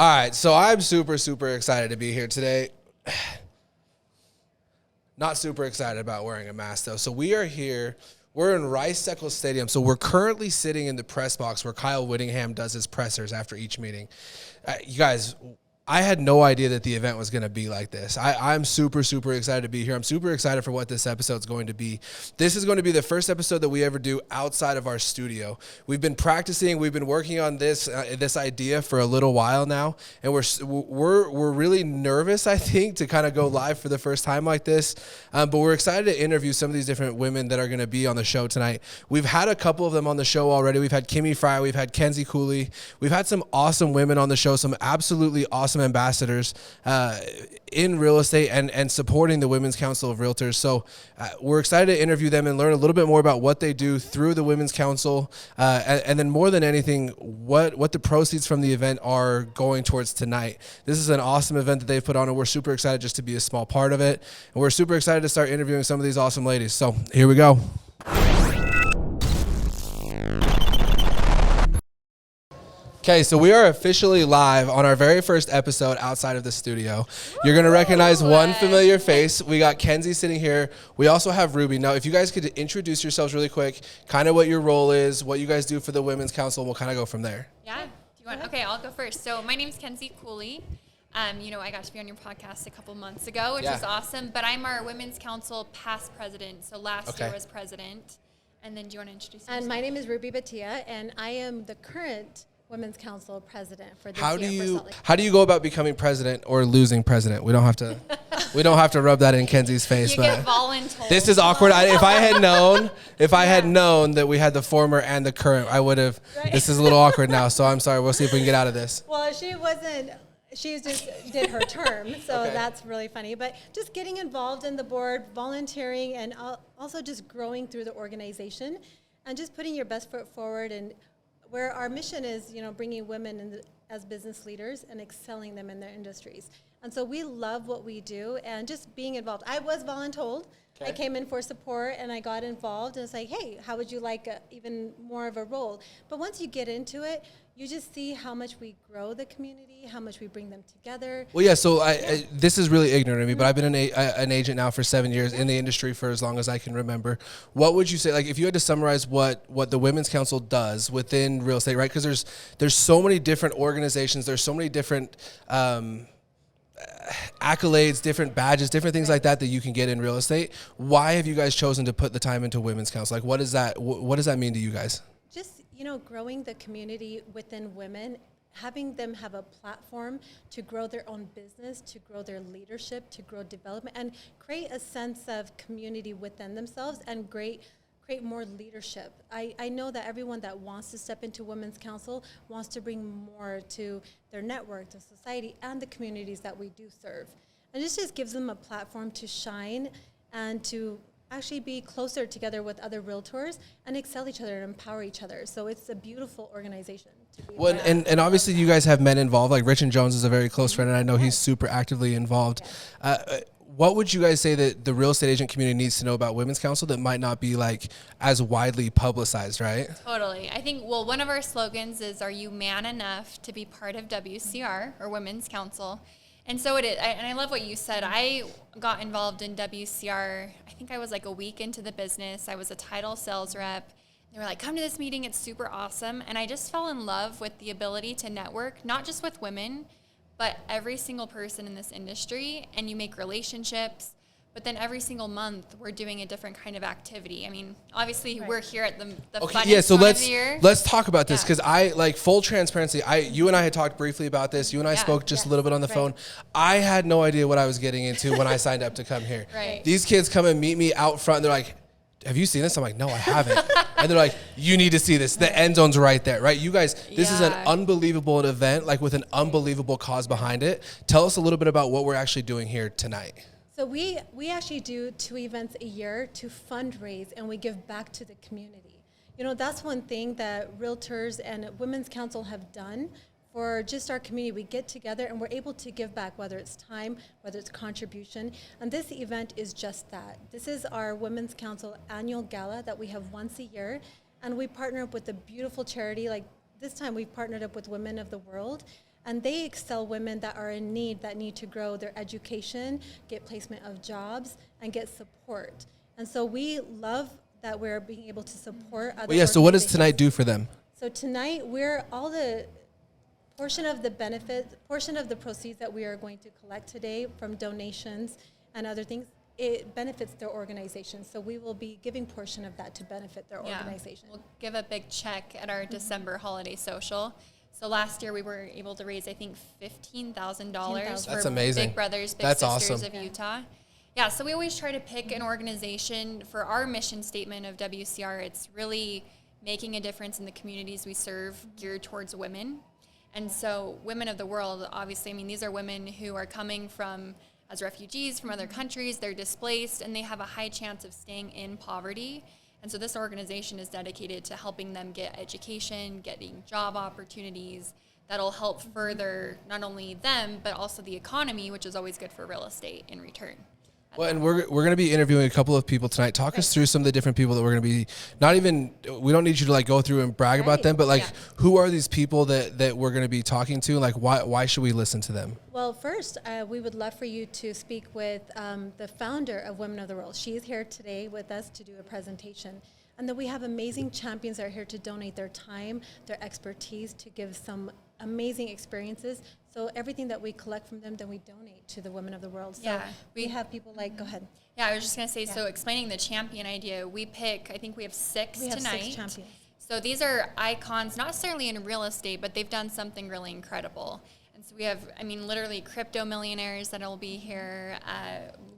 All right, so I'm super, super excited to be here today. Not super excited about wearing a mask, though. So we are here. We're in Rice-Eccles Stadium. So we're currently sitting in the press box where Kyle Whittingham does his pressers after each meeting. You guys, I had no idea that the event was going to be like this. I'm super, super excited to be here. I'm super excited for what this episode is going to be. This is going to be the first episode that we ever do outside of our studio. We've been practicing. We've been working on this idea for a little while now, and we're really nervous, I think, to kind of go live for the first time like this. But we're excited to interview some of these different women that are going to be on the show tonight. We've had a couple of them on the show already. We've had Kimmy Fry. We've had Kenzie Cooley. We've had some awesome women on the show, some absolutely awesome ambassadors in real estate and supporting the Women's Council of Realtors. So we're excited to interview them and learn a little bit more about what they do through the Women's Council, and then more than anything, what the proceeds from the event are going towards tonight. This is an awesome event that they've put on, and we're super excited just to be a small part of it. And we're super excited to start interviewing some of these awesome ladies. So here we go. Okay, so we are officially live on our very first episode outside of the studio. You're going to recognize one familiar face. We got Kenzie sitting here. We also have Ruby. Now, if you guys could introduce yourselves really quick, kind of what your role is, what you guys do for the Women's Council, and we'll kind of go from there. Yeah. Do you want? Okay, I'll go first. So my name is Kenzie Cooley. I got to be on your podcast a couple months ago, which is awesome. But I'm our Women's Council past president. So last year was president. And then do you want to introduce yourself? And my name is Ruby Batia, and I am the current Women's Council president for this How year. do you go about becoming president or losing president? We don't have to rub that in Kenzie's face. You get voluntold. This is awkward. If I had known that we had the former and the current, I would have. Right. This is a little awkward now, so I'm sorry. We'll see if we can get out of this. Well, she just did her term, so that's really funny. But just getting involved in the board, volunteering, and also just growing through the organization, and just putting your best foot forward, and where our mission is, bringing women as business leaders and excelling them in their industries. And so we love what we do and just being involved. I was voluntold. Okay. I came in for support and I got involved and it's like, hey, how would you like even more of a role? But once you get into it, you just see how much we grow the community, how much we bring them together. Well, yeah, so this is really ignorant of me, but I've been an agent now for 7 years, in the industry for as long as I can remember. What would you say, like, if you had to summarize what the Women's Council does within real estate, right? Because there's so many different organizations, there's so many different accolades, different badges, different things like that you can get in real estate. Why have you guys chosen to put the time into Women's Council? Like, what does that mean to you guys? Just, growing the community within women, having them have a platform to grow their own business, to grow their leadership, to grow development, and create a sense of community within themselves and create more leadership. I know that everyone that wants to step into Women's Council wants to bring more to their network, to society, and the communities that we do serve. And this just gives them a platform to shine and to actually be closer together with other realtors and excel each other and empower each other. So it's a beautiful organization to be well, and obviously you guys have men involved. Like Richard Jones is a very close friend, and I know he's super actively involved. What would you guys say that the real estate agent community needs to know about Women's Council that might not be like as widely publicized, right? Totally. I think, one of our slogans is, are you man enough to be part of WCR or Women's Council? And so it is. And I love what you said. I got involved in WCR, I think I was like a week into the business. I was a title sales rep. They were like, come to this meeting. It's super awesome. And I just fell in love with the ability to network, not just with women, but every single person in this industry. And you make relationships. But then every single month, we're doing a different kind of activity. I mean, obviously, we're here at the funnest so time of the year. Let's talk about this, because I, like, full transparency, you and I had talked briefly about this. You and I spoke just a little bit on the phone. I had no idea what I was getting into when I signed up to come here. Right. These kids come and meet me out front, and they're like, have you seen this? I'm like, no, I haven't. And they're like, you need to see this. The end zone's right there, right? You guys, this is an unbelievable event, like with an unbelievable cause behind it. Tell us a little bit about what we're actually doing here tonight. So we actually do 2 events a year to fundraise, and we give back to the community. That's one thing that Realtors and Women's Council have done for just our community. We get together and we're able to give back, whether it's time, whether it's contribution. And this event is just that. This is our Women's Council annual gala that we have once a year. And we partner up with a beautiful charity. Like this time we've partnered up with Women of the World. And they excel women that are in need, that need to grow their education, get placement of jobs, and get support. And so we love that we're being able to support other So what does organizations. tonight do for them? So tonight, we're all the portion of the proceeds that we are going to collect today from donations and other things, it benefits their organization. So we will be giving portion of that to benefit their organization. We'll give a big check at our December holiday social. So last year we were able to raise, I think, $15,000 That's for amazing. Big Brothers Big That's Sisters awesome. of Utah. Yeah, so we always try to pick an organization for our mission statement of WCR. It's really making a difference in the communities we serve, geared towards women. And so Women of the World, obviously, I mean, these are women who are coming from as refugees from other countries, they're displaced, and they have a high chance of staying in poverty. And so this organization is dedicated to helping them get education, getting job opportunities that'll help further not only them, but also the economy, which is always good for real estate in return. Well, and we're going to be interviewing a couple of people tonight. Talk us through some of the different people that we're going to be, we don't need you to like go through and brag about them, but like who are these people that we're going to be talking to? Like why should we listen to them? Well, first, we would love for you to speak with the founder of Women of the World. She is here today with us to do a presentation. And then we have amazing champions that are here to donate their time, their expertise, to give some amazing experiences. So everything that we collect from them, then we donate to the Women of the World. So we have people like, go ahead. Yeah, I was just going to say, so explaining the champion idea, I think we have six tonight. We have 6 champions. So these are icons, not necessarily in real estate, but they've done something really incredible. And so we have, literally crypto millionaires that will be here.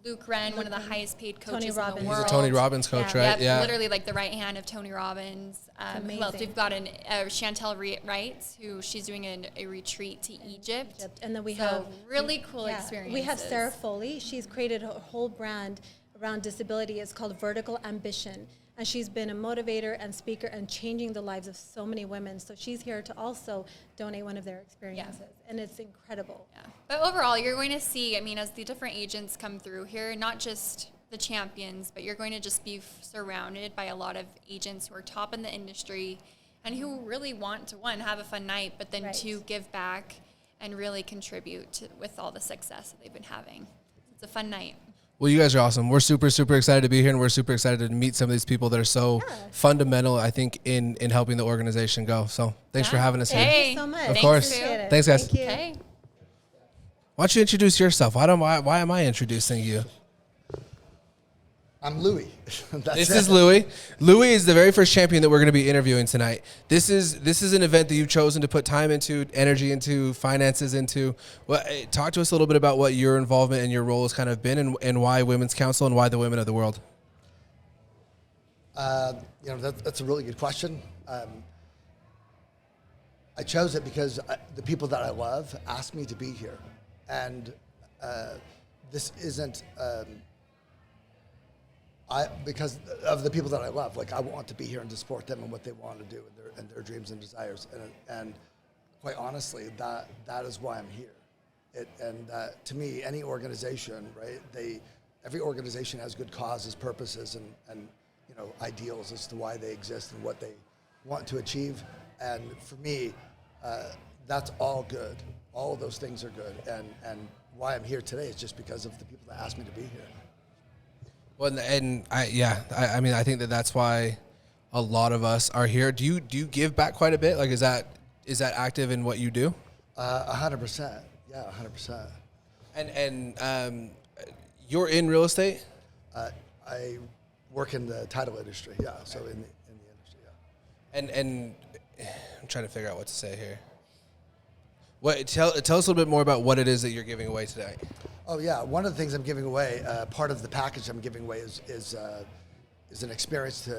Luke Wren, one of the highest paid coaches in the world. He's a Tony Robbins coach, right? Yeah, literally like the right hand of Tony Robbins. Who else? We've got Chantel Wright, who she's doing a retreat to Egypt. And then we have really cool experiences. We have Sarah Foley. She's created a whole brand around disability. It's called Vertical Ambition. And she's been a motivator and speaker and changing the lives of so many women. So she's here to also donate one of their experiences. And it's incredible. Yeah. But overall, you're going to see, as the different agents come through here, not just the champions, but you're going to just be surrounded by a lot of agents who are top in the industry and who really want to, one, have a fun night, but then two, give back and really contribute with all the success that they've been having. It's a fun night. Well, you guys are awesome. We're super, super excited to be here, and we're super excited to meet some of these people that are so fundamental, I think, in helping the organization go. So thanks for having us here. Thank you so much. Of course. Thanks, guys. Thank you. Okay. Why don't you introduce yourself? Why am I introducing you? I'm Louie. This is Louie. Louie is the very first champion that we're going to be interviewing tonight. This is an event that you've chosen to put time into, energy into, finances into. Talk to us a little bit about what your involvement and your role has kind of been, and why Women's Council and why the Women of the World. That's a really good question. I chose it because the people that I love asked me to be here, and this isn't. Because of the people that I love, like I want to be here and to support them and what they want to do and their dreams and desires, and quite honestly, that is why I'm here. To me, any organization, right? Every organization has good causes, purposes, and ideals as to why they exist and what they want to achieve. And for me, that's all good. All of those things are good, and why I'm here today is just because of the people that asked me to be here. Well, I think that's why a lot of us are here. Do you give back quite a bit? Like, is that active in what you do? 100%. Yeah, 100%. And you're in real estate? I work in the title industry. Yeah, so in the industry. Yeah. And I'm trying to figure out what to say here. Tell us a little bit more about what it is that you're giving away tonight. Oh yeah, one of the things I'm giving away, part of the package I'm giving away is an experience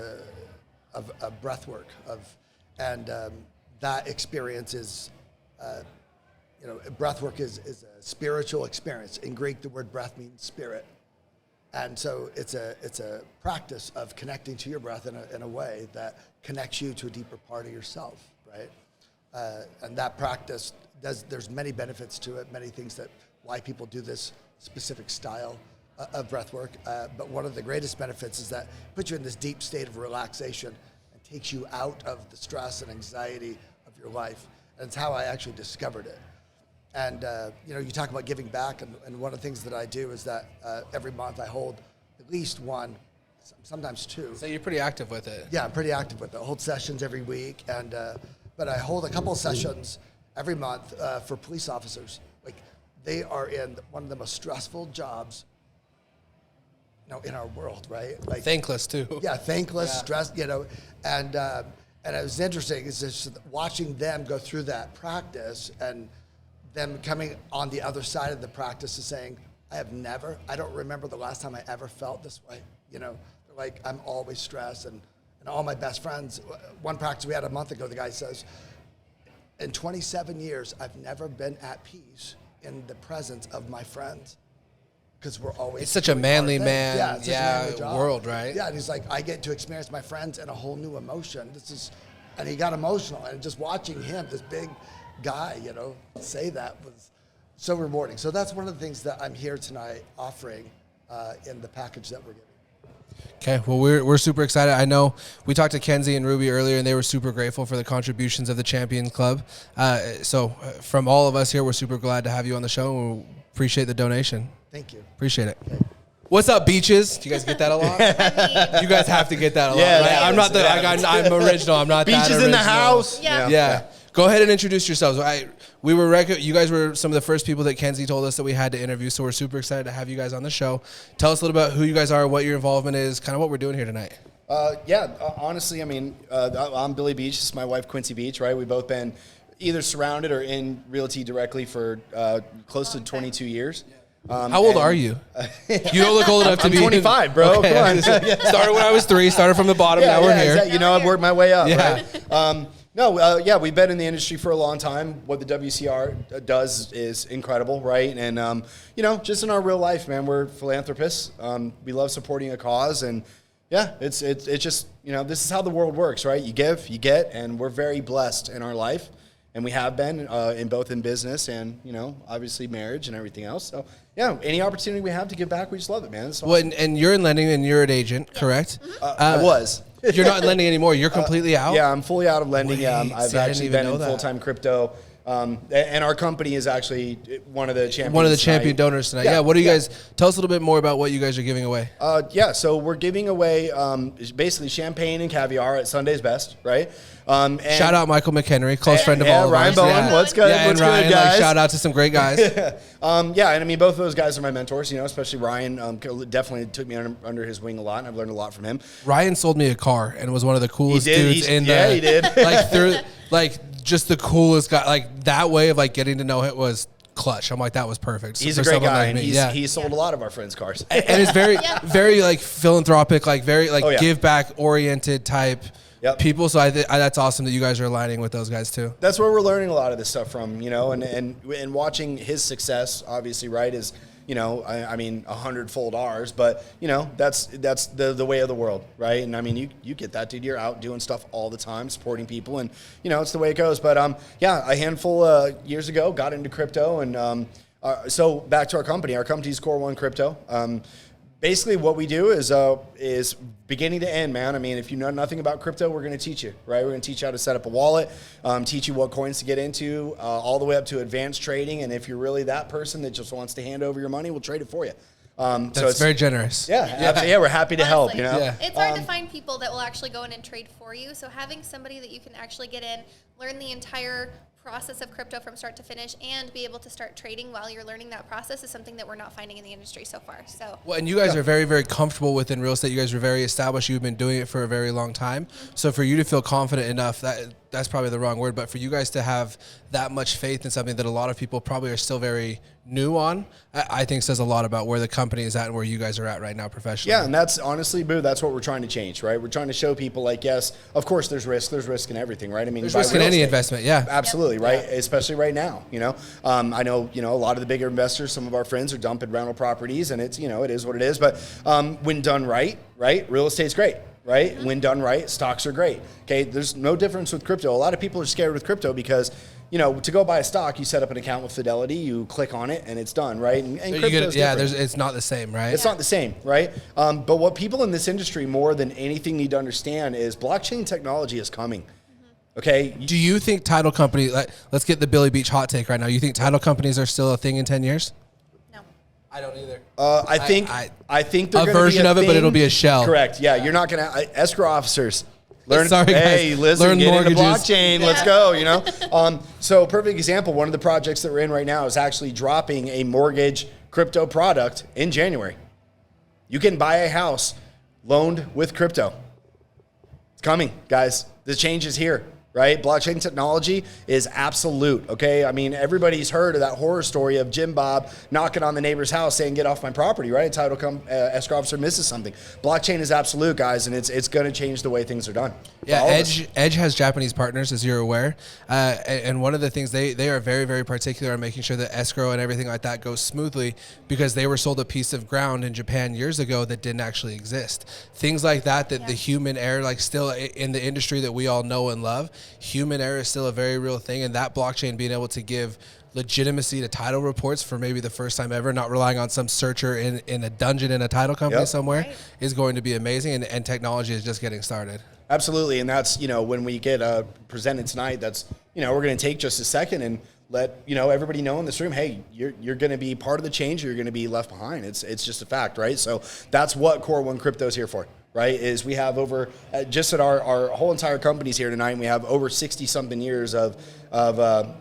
of breath work, and that experience is, breath work is a spiritual experience. In Greek, the word breath means spirit, and so it's a practice of connecting to your breath in a way that connects you to a deeper part of yourself, right? And that practice there's many benefits to it, many things why people do this specific style of breath work. But one of the greatest benefits is that it puts you in this deep state of relaxation and takes you out of the stress and anxiety of your life. And it's how I actually discovered it. you talk about giving back, and one of the things that I do is that every month I hold at least one, sometimes two. So you're pretty active with it. Yeah, I'm pretty active with it. I hold sessions every week, but I hold a couple of sessions every month for police officers. Like, they are in one of the most stressful jobs, in our world, right? Like, Thankless too. Yeah, thankless, stressed, and it was interesting. It's just watching them go through that practice and them coming on the other side of the practice and saying, I don't remember the last time I ever felt this way. They're like, I'm always stressed, and all my best friends, one practice we had a month ago, the guy says, in 27 years, I've never been at peace in the presence of my friends. Because we're always, it's such a manly man, it's such a manly job. World, right? Yeah, and he's like, I get to experience my friends in a whole new emotion. And he got emotional, and just watching him, this big guy, say that was so rewarding. So that's one of the things that I'm here tonight offering in the package that we're giving. Okay, well, we're super excited. I know we talked to Kenzie and Ruby earlier, and they were super grateful for the contributions of the Champions Club. So from all of us here, we're super glad to have you on the show, and we appreciate the donation. Thank you. Appreciate it. Okay. What's up, beaches? Do you guys get that a lot? You guys have to get that a lot, right? I'm original. I'm not beaches that original. In the house. Yeah. Go ahead and introduce yourselves. You guys were some of the first people that Kenzie told us that we had to interview, so we're super excited to have you guys on the show. Tell us a little about who you guys are, what your involvement is, kind of what we're doing here tonight. Honestly, I'm Billy Beach. This is my wife, Quincy Beach, right? We've both been either surrounded or in realty directly for close to 22 years. How old are you? You don't look old enough to be. I'm 25, bro. Okay. Come on. Started when I was 3. Started from the bottom. Now we're here. Exactly. I've worked my way up. Yeah. Right? We've been in the industry for a long time. What the WCR does is incredible, right? And just in our real life, man, we're philanthropists. We love supporting a cause, and it's just this is how the world works, right? You give, you get, and we're very blessed in our life. And we have been in business and, obviously marriage and everything else. So, any opportunity we have to give back, we just love it, man. Awesome. Well, and you're in lending and you're an agent, correct? I was. You're not in lending anymore. You're completely out? Yeah, I'm fully out of lending. I've actually been in that. full-time crypto. And our company is actually one of the champions. One of the champion donors tonight. Yeah. What do you guys, tell us a little bit more about what you guys are giving away. So we're giving away basically champagne and caviar at Sunday's Best, right? And shout out Michael McHenry, close friend of all of Ryan ours. Bowen, yeah. What's good? Yeah, what's and Ryan, good, guys? shout out to some great guys. And both of those guys are my mentors, especially Ryan definitely took me under his wing a lot, and I've learned a lot from him. Ryan sold me a car and was one of the coolest dudes in he did. Just the coolest guy. Like, that way of getting to know it was clutch. I'm like, that was perfect. He's a great guy, and he's sold a lot of our friends' cars. And it's very, very philanthropic, very give back oriented type people. So that's awesome that you guys are aligning with those guys too. That's where we're learning a lot of this stuff from, and watching his success, obviously, right, is 100-fold ours, but that's the way of the world, right? And you get that, dude. You're out doing stuff all the time, supporting people, and it's the way it goes. But a handful of years ago, got into crypto, and so back to our company. Our company's Core One Crypto. Basically, what we do is beginning to end, man. If you know nothing about crypto, we're going to teach you, right? We're going to teach you how to set up a wallet, teach you what coins to get into, all the way up to advanced trading. And if you're really that person that just wants to hand over your money, we'll trade it for you. So it's very generous. Yeah, we're happy to help. It's hard to find people that will actually go in and trade for you. So having somebody that you can actually get in, learn the entire process of crypto from start to finish, and be able to start trading while you're learning that process is something that we're not finding in the industry so far. So and you guys are very, very comfortable within real estate. You guys are very established. You've been doing it for a very long time. So for you to feel confident enough, that's probably the wrong word, but for you guys to have that much faith in something that a lot of people probably are still very new on, I think says a lot about where the company is at and where you guys are at right now professionally. Yeah, and that's honestly, Boo, that's what we're trying to change, right? We're trying to show people yes, of course there's risk in everything, right? There's risk in any investment, yeah. Absolutely, right? Especially right now, I know, a lot of the bigger investors, some of our friends are dumping rental properties, and it's, it is what it is, but when done right, real estate's great. Right? When done right, stocks are great. Okay, there's no difference with crypto. A lot of people are scared with crypto because, to go buy a stock, you set up an account with Fidelity, you click on it, and it's done, right? And crypto's different. It's not the same, right? It's not the same, right? But what people in this industry more than anything need to understand is blockchain technology is coming. Okay. Do you think title companies, let's get the Billy Beach hot take right now. You think title companies are still a thing in 10 years? No. I don't either. I think they're a gonna version be a of it, but thing. it'll be a shell. Correct. Yeah. You're not going to escrow officers. Learn. Sorry, guys. Hey, listen, Learn get into mortgages. blockchain. Let's go. You know. So perfect example. One of the projects that we're in right now is actually dropping a mortgage crypto product in January. You can buy a house loaned with crypto. It's coming, guys. The change is here. Right? Blockchain technology is absolute, okay? I mean, everybody's heard of that horror story of Jim Bob knocking on the neighbor's house saying, get off my property, right? A title escrow officer misses something. Blockchain is absolute, guys, and it's going to change the way things are done. Yeah, Edge has Japanese partners, as you're aware. And one of the things, they are very, very particular on making sure that escrow and everything like that goes smoothly because they were sold a piece of ground in Japan years ago that didn't actually exist. Things like that the human error, like still in the industry that we all know and love, human error is still a very real thing, and that blockchain being able to give legitimacy to title reports for maybe the first time ever, not relying on some searcher in a dungeon in a title company somewhere, is going to be amazing, and technology is just getting started. Absolutely, and that's, when we get presented tonight, that's, we're going to take just a second and let, everybody know in this room, hey, you're going to be part of the change, or you're going to be left behind. It's just a fact, right? So that's what Core One Crypto is here for. Right, is we have over, just at our whole entire companies here tonight, we have over 60-something years of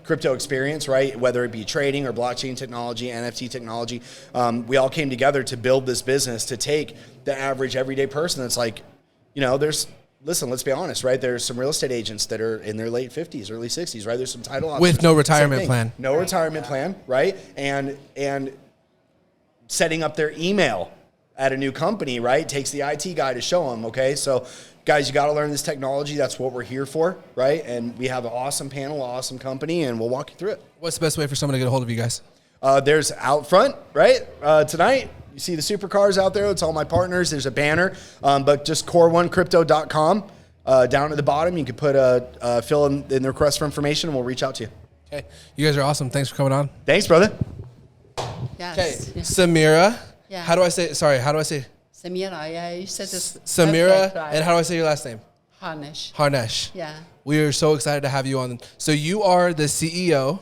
crypto experience, right? Whether it be trading or blockchain technology, NFT technology. We all came together to build this business to take the average everyday person that's like, listen, let's be honest, right? There's some real estate agents that are in their late 50s, early 60s, right? There's some title officers. With no retirement plan. No retirement plan, right? And setting up their email at a new company, right? Takes the IT guy to show them, okay? So, guys, you got to learn this technology. That's what we're here for, right? And we have an awesome panel, awesome company, and we'll walk you through it. What's the best way for someone to get a hold of you guys? There's out front, right? Tonight, you see the supercars out there. It's all my partners. There's a banner, but just core1crypto.com. Down at the bottom, you can put fill in the request for information, and we'll reach out to you. Okay. You guys are awesome. Thanks for coming on. Thanks, brother. Yes. Okay. Samira. Yeah. How do I say? Samira, yeah, you said this. Samira, perfect, right. and how do I say your last name? Harnish. Yeah. We are so excited to have you on. So you are the CEO.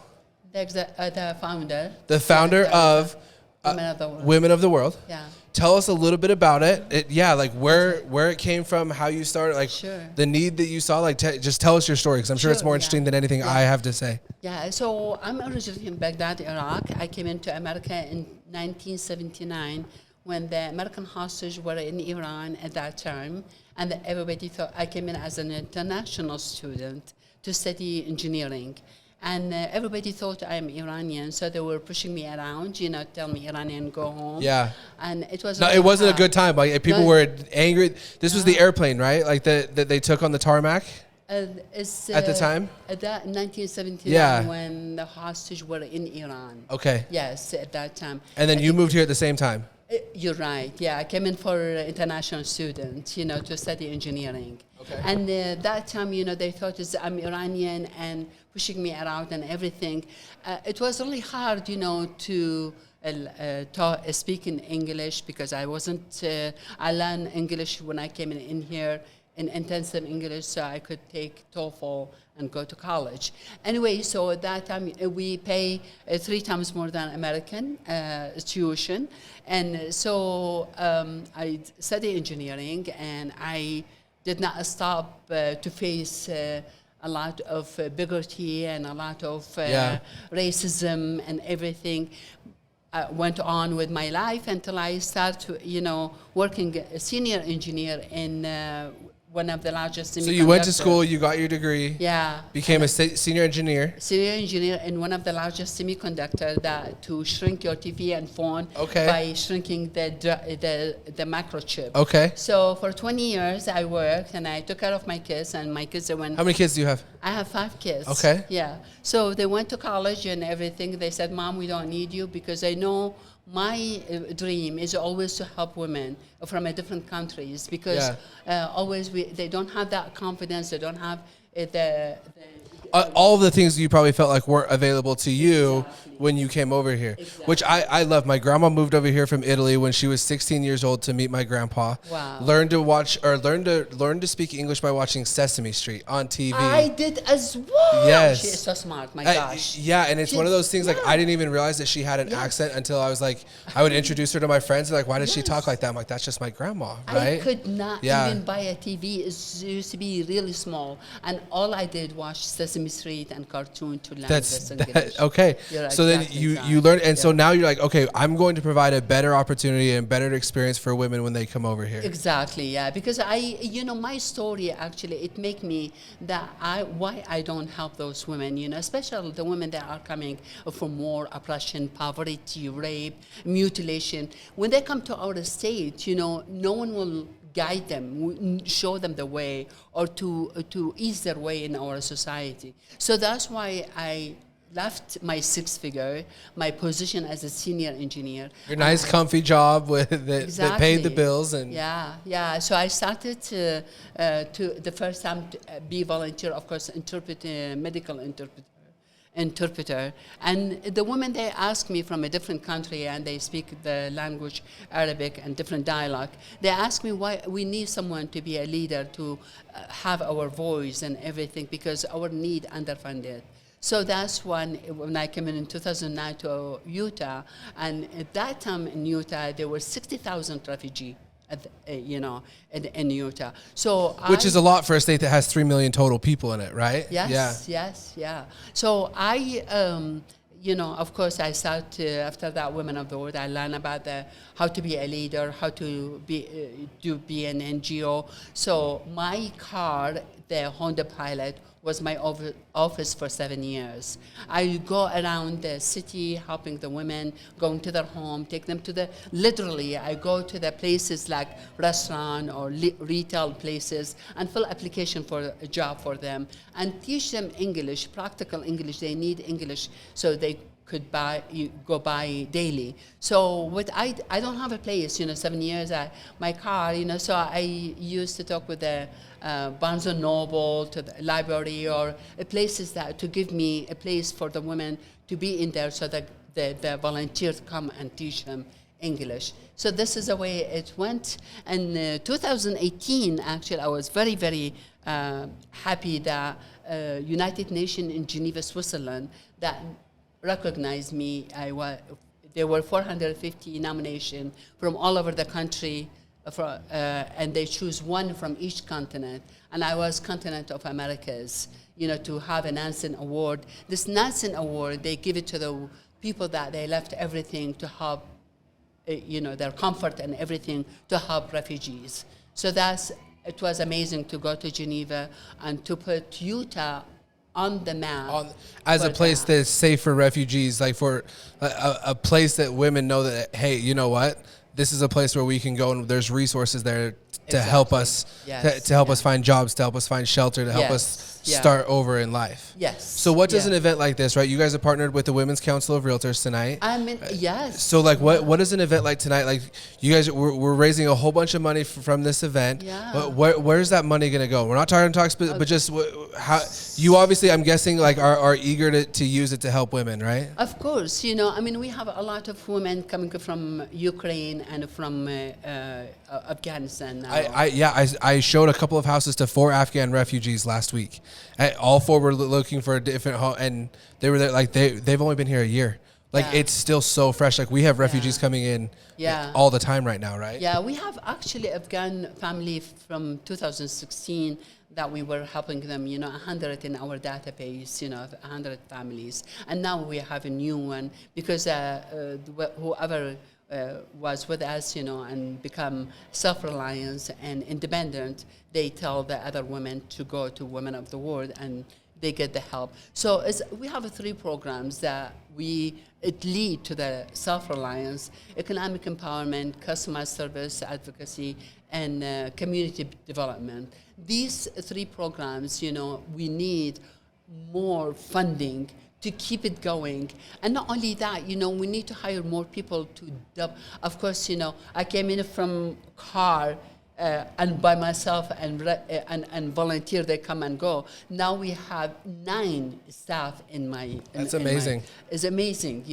The founder. The founder of Women of the World. Women of the World. Yeah. Tell us a little bit about it. Like where it came from, how you started, like the need that you saw. Like just tell us your story, because I'm sure it's more interesting than anything I have to say. Yeah. So I'm originally in Baghdad, Iraq. I came into America in 1979 when the American hostages were in Iran at that time, and everybody thought I came in as an international student to study engineering. And everybody thought I'm Iranian, so they were pushing me around, tell me Iranian, go home. Yeah. And it was it wasn't a good time. Like people were angry. This was the airplane, right? Like that they took on the tarmac. At the time? At that 1979, when the hostages were in Iran. Okay. Yes, at that time. And then you moved here at the same time. You're right. Yeah, I came in for international students, to study engineering. Okay. And that time, they thought I'm Iranian and pushing me around and everything. It was really hard, to speak in English because I wasn't. I learned English when I came in here in intensive English, so I could take TOEFL and go to college. Anyway, so at that time we pay 3 times more than American tuition, and so I studied engineering, and I did not stop to face a lot of bigotry and a lot of racism and everything. I went on with my life until I started, working a senior engineer in one of the largest semiconductor. So you went to school, you got your degree. Yeah. Became a senior engineer. Senior engineer in one of the largest semiconductor to shrink your TV and phone by shrinking the microchip. Okay. So for 20 years I worked, and I took care of my kids, and my kids went. How many kids do you have? I have 5 kids. Okay. Yeah. So they went to college and everything. They said, Mom, we don't need you, because I know my dream is always to help women from different countries, because they don't have that confidence. They don't have all of the things you probably felt like weren't available to you when you came over here, Exactly. which I love. My grandma moved over here from Italy when she was 16 years old to meet my grandpa. Wow. Learned to speak English by watching Sesame Street on TV. I did as well. Yes. She is so smart. My gosh. Yeah, and it's one of those things like Yeah. I didn't even realize that she had an accent until I was like, I would introduce her to my friends. They're like, why does she talk Yes. like that? I'm like, that's just my grandma, I right? could not Yeah. even buy a TV. It used to be really small, and all I did watch Sesame Street and cartoon to learn this English. Okay. You're So then exactly you right. learn, and so Yeah. now you're like, okay, I'm going to provide a better opportunity and better experience for women when they come over here. Exactly, yeah. Because my story actually, it make me that why I don't help those women, especially the women that are coming from war, oppression, poverty, rape, mutilation. When they come to our state, no one will guide them, show them the way, or to ease their way in our society. So that's why I left my six-figure, my position as a senior engineer. Your nice, comfy job that paid the bills, and Yeah. So I started to the first time to be volunteer, of course, medical interpreter. And the women, they ask me from a different country and they speak the language Arabic and different dialect. They ask me why we need someone to be a leader, to have our voice and everything, because our need underfunded. So that's when I came in 2009 to Utah, and at that time in Utah there were 60,000 refugees, in Utah. So which is a lot for a state that has 3 million total people in it, right? Yes, yeah. So I, of course, I started after that Women of the World. I learned about how to be a leader, how to be an NGO. So my car, the Honda Pilot, was my office for 7 years. I go around the city helping the women, going to their home, take them to literally, I go to the places like restaurant or retail places and fill application for a job for them and teach them English, practical English. They need English so they could go by daily. So I don't have a place, 7 years, my car, so I used to talk with the Barnes & Noble, to the library, or places to give me a place for the women to be in there so that the volunteers come and teach them English. So this is the way it went. And 2018, actually, I was very, very happy that United Nations in Geneva, Switzerland, that recognized me. There were 450 nominations from all over the country, and they choose one from each continent. And I was continent of Americas, to have a Nansen Award. This Nansen Award, they give it to the people that they left everything to help, their comfort and everything to help refugees. So it was amazing to go to Geneva and to put Utah on the map as a place that's safe for refugees, like for a place that women know that, hey, you know what, this is a place where we can go and there's resources there to help us, to help us find jobs, to help us find shelter, to help us start over in life. Yes. So what does an event like this, right? You guys are partnered with the Women's Council of Realtors tonight. Yes. So like what does an event like tonight, like you guys, we're raising a whole bunch of money from this event. Yeah. Where's that money going to go? We're not trying to talk, but just how you obviously, I'm guessing, like are eager to use it to help women, right? Of course, we have a lot of women coming from Ukraine and from Afghanistan now. I showed a couple of houses to 4 Afghan refugees last week. All 4 were looking for a different home, and they were there, like they've only been here a year. Like it's still so fresh. Like we have refugees coming in all the time right now, right? Yeah, we have actually Afghan family from 2016 that we were helping them, 100 in our database, 100 families. And now we have a new one because whoever was with us, and become self-reliant and independent, they tell the other women to go to Women of the World and they get the help. So we have 3 programs that it lead to the self-reliance, economic empowerment, customer service advocacy, and community development. These 3 programs, we need more funding to keep it going. And not only that, we need to hire more people to of course, I came in from car and by myself and volunteer, they come and go. Now we have 9 staff in my. That's amazing. It's amazing,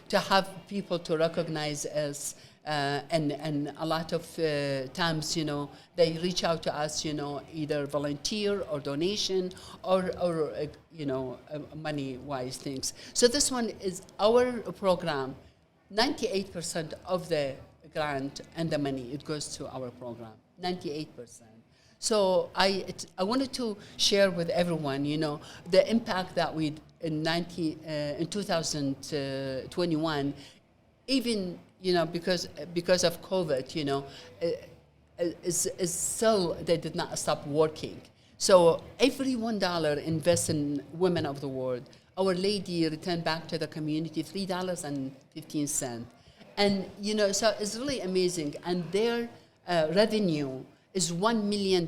to have people to recognize us. And a lot of times, they reach out to us, either volunteer or donation or money-wise things. So this one is our program. 98% of the grant and the money, it goes to our program. 98%. So I wanted to share with everyone, the impact that we in 2021, even because of COVID, is still they did not stop working. So every $1 invest in women of the world, Our Lady returned back to the community $3.15, and so it's really amazing. And their revenue is $1 million.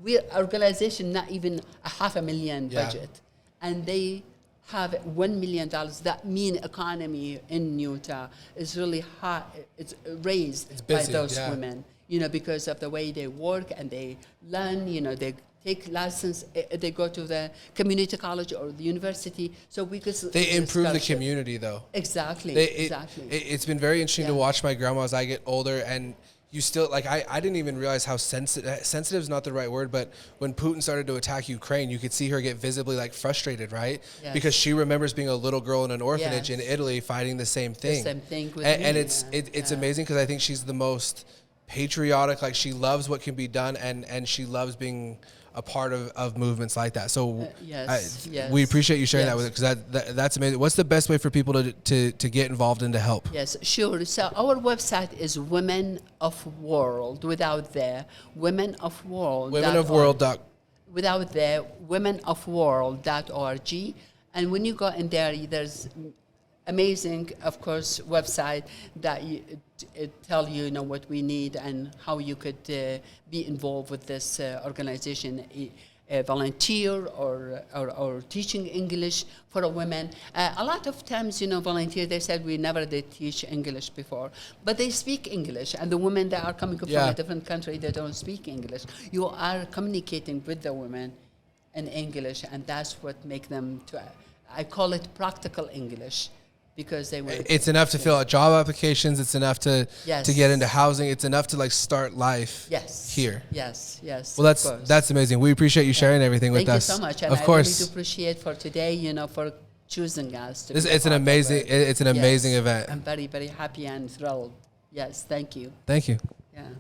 We're organization not even a $500,000 budget, and they have $1 million. That mean economy in Utah is really high. It's raised by those women, because of the way they work and they learn. They take license. They go to the community college or the university. So we could. They improve the community, though. Exactly. Exactly. It's been very interesting to watch my grandma as I get older, and you still I didn't even realize how sensitive is not the right word, but when Putin started to attack Ukraine, you could see her get visibly frustrated, right? Yes. Because she remembers being a little girl in an orphanage in Italy fighting the same thing. The same thing with and me, it's amazing because I think she's the most patriotic. She loves what can be done, and she loves being a part of movements like that. So we appreciate you sharing that with us, because that's amazing. What's the best way for people to get involved and to help? Yes, sure. So our website is Women of World, without the Women of World. Without the womenofworld.org. And when you go in there, there's amazing, of course, website that it tell you what we need and how you could be involved with this organization, volunteer or teaching English for a women. A lot of times, volunteer, they said we never did teach English before, but they speak English, and the women that are coming from a different country, they don't speak English. You are communicating with the women in English, and that's what make them I call it practical English. Because it's enough to fill out job applications. It's enough to get into housing. It's enough to start life here. Yes. Well, that's amazing. We appreciate you sharing everything with us. Thank you so much. And of course, I really do appreciate for today, for choosing us. It's an amazing event. I'm very, very happy and thrilled. Yes, thank you. Thank you. Yeah.